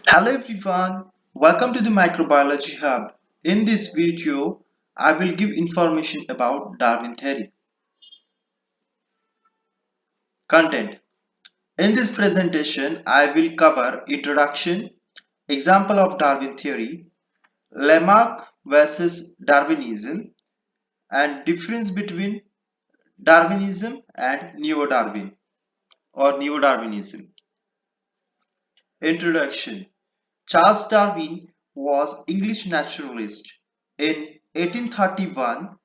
Hello everyone, welcome to the Microbiology Hub. In this video, I will give information about Darwin theory. Content. In this presentation, I will cover introduction, example of Darwin theory, Lamarck versus Darwinism, and difference between Darwinism and Neo-Darwin or Neo-Darwinism. Introduction. Charles Darwin was English naturalist. In 1831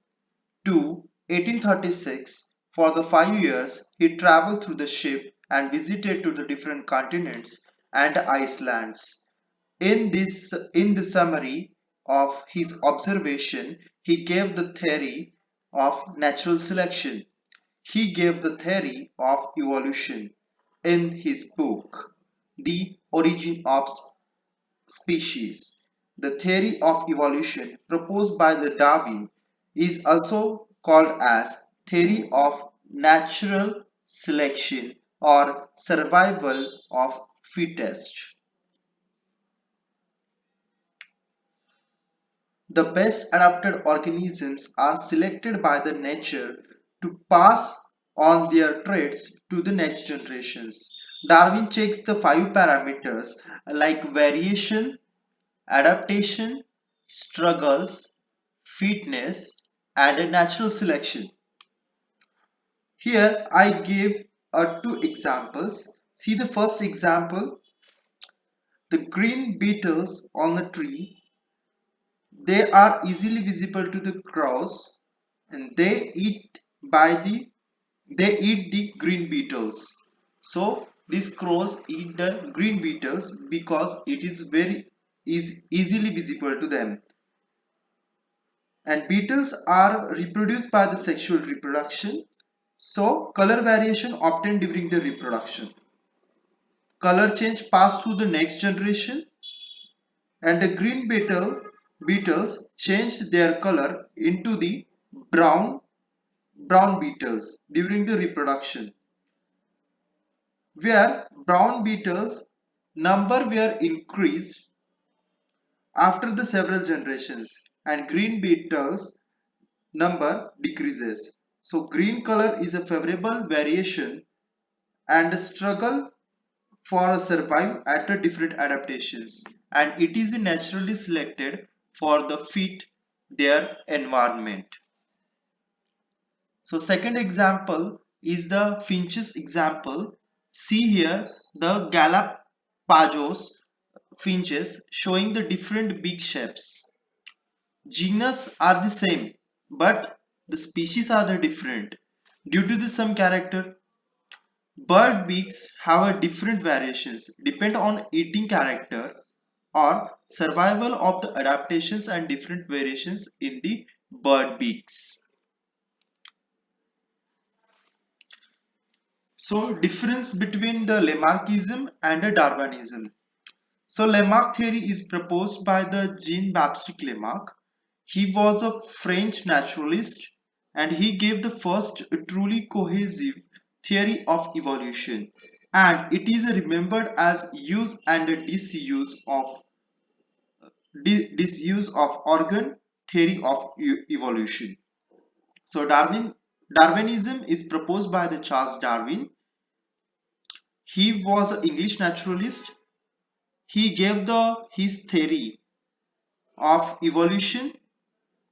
to 1836, for the 5 years, he traveled through the ship and visited to the different continents and islands. In the summary of his observation, he gave the theory of natural selection. He gave the theory of evolution in his book, The Origin of Species. The theory of evolution proposed by the Darwin is also called as theory of natural selection or survival of fittest. The best adapted organisms are selected by the nature to pass on their traits to the next generations. Darwin checks the five parameters like variation, adaptation, struggles, fitness, and natural selection. Here I give two examples. See the first example, the green beetles on the tree. They are easily visible to the crows and they eat the green beetles. So these crows eat the green beetles because it is easily visible to them. And beetles are reproduced by the sexual reproduction, so color variation obtained during the reproduction. Color change passed through the next generation, and the beetles changed their color into the brown brown beetles during the reproduction, where brown beetles number were increased after the several generations and green beetles number decreases. So green color is a favorable variation and struggle for a survive at a different adaptations, and it is naturally selected for the fit their environment. So second example is the finches example. See here the Galapagos finches showing the different beak shapes. Genus are the same, but the species are the different. Due to the some character, bird beaks have a different variations depend on eating character or survival of the adaptations and different variations in the bird beaks. So difference between the Lamarckism and the Darwinism. So Lamarck theory is proposed by the Jean-Baptiste Lamarck. He was a French naturalist and he gave the first truly cohesive theory of evolution, and it is remembered as use and disuse of organ theory of evolution. So Darwinism is proposed by the Charles Darwin. He was an English naturalist. He gave his theory of evolution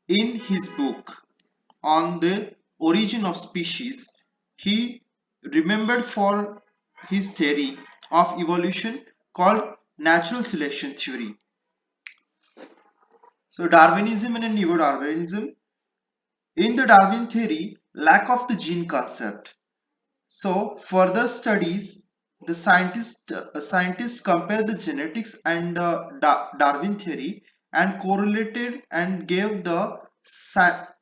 in his book on the origin of species. He remembered for his theory of evolution called natural selection theory. So Darwinism and Neo-Darwinism. In the Darwin theory, lack of the gene concept. So further studies, the scientists compare the genetics and Darwin theory and correlated and gave the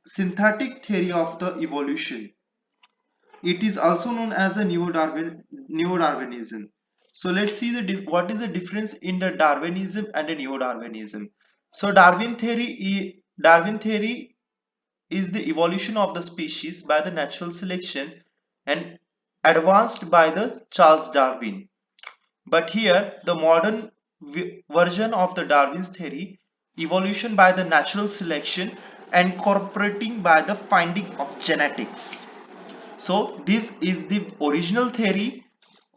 synthetic theory of the evolution. It is also known as a Neo-Darwinism. So let's see what is the difference in the Darwinism and the Neo-Darwinism. So Darwin theory is the evolution of the species by the natural selection and advanced by the Charles Darwin. But here the modern version of the Darwin's theory, evolution by the natural selection, incorporating by the finding of genetics. So this is the original theory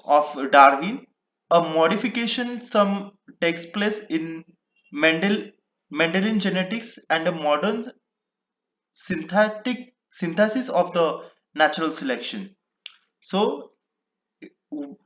of Darwin. A modification some takes place in Mendelian genetics and a modern synthetic synthesis of the natural selection. So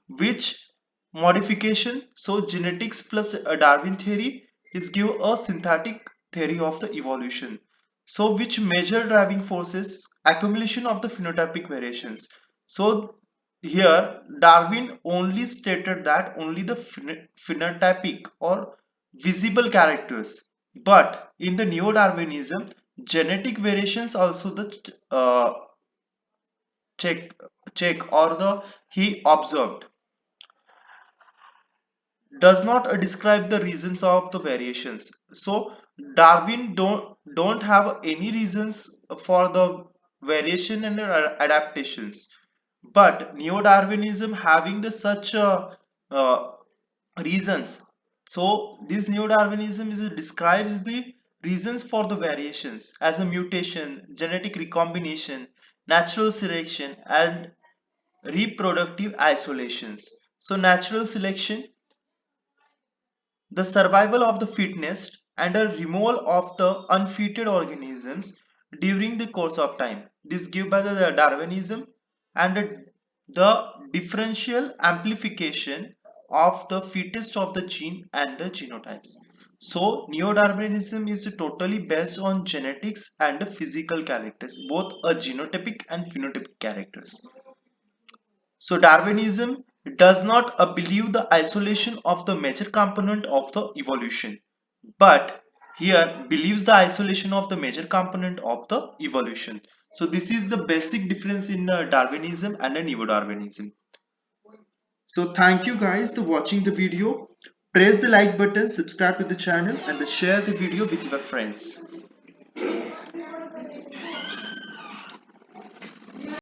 which modification? So genetics plus a Darwin theory is give a synthetic theory of the evolution. So which major driving forces accumulation of the phenotypic variations. So here Darwin only stated that only the phenotypic or visible characters, but in the neo-Darwinism genetic variations also the check or the he observed does not describe the reasons of the variations. So Darwin don't have any reasons for the variation and adaptations, but neo-Darwinism having the such uh, reasons. So this neo-Darwinism is describes the reasons for the variations as a mutation, genetic recombination, natural selection, and reproductive isolations. So natural selection, the survival of the fittest, and a removal of the unfitted organisms during the course of time. This given by the Darwinism, and the differential amplification of the fittest of the gene and the genotypes. So neo-Darwinism is totally based on genetics and the physical characters, both a genotypic and phenotypic characters. So Darwinism does not believe the isolation of the major component of the evolution, but here believes the isolation of the major component of the evolution. So this is the basic difference in Darwinism and Neo-Darwinism. So thank you guys for watching the video. Press the like button, subscribe to the channel, and share the video with your friends.